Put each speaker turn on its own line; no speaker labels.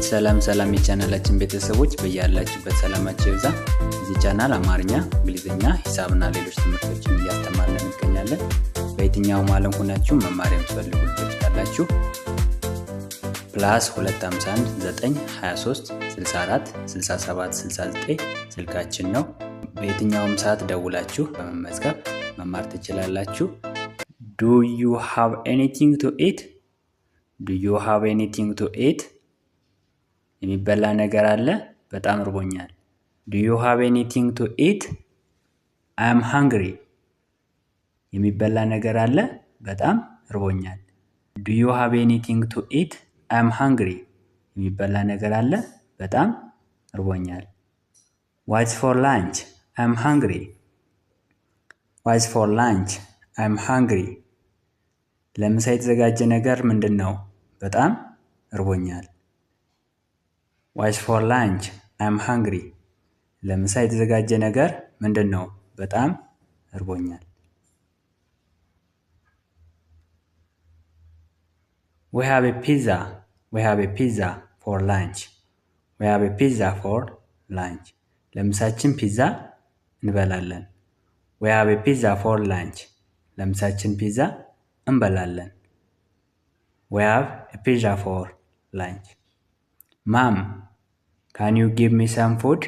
ሰላም የቻናላችን ቤተሰቦች በያላችሁበት ሰላማችሁ ይብዛ። እዚህ ቻናል አማርኛ፣ እንግሊዝኛ፣ ሂሳብና ሌሎች ትምህርቶችን እያስተማርን እንገኛለን። በየትኛውም ዓለም ሆናችሁ መማር የምትፈልጉ ልጆች ካላችሁ +251 923 64 67 69 ስልካችን ነው። በየትኛውም ሰዓት ደውላችሁ በመመዝገብ መማር ትችላላችሁ። Do you have anything to eat? Do you have anything to eat? የሚበላ ነገር አለ? በጣም እርቦኛል። Do you have anything to eat? I am hungry. የሚበላ ነገር አለ? በጣም እርቦኛል። Do you have anything to eat? I am hungry. የሚበላ ነገር አለ? በጣም እርቦኛል። What's for lunch? I am hungry. What's for lunch? I am hungry. ለምሳ የተዘጋጀ ነገር ምንድነው? በጣም እርቦኛል። What's for lunch? I am hungry. ለምሳ የተዘጋጀ ነገር ምንድነው? በጣም እርቦኛል። We have a pizza. We have a pizza for lunch. We have a pizza for lunch. ለምሳችን ፒዛ እንበላለን። We have a pizza for lunch. ለምሳችን ፒዛ እንበላለን። We have a pizza for lunch. Mom, can you give me some food?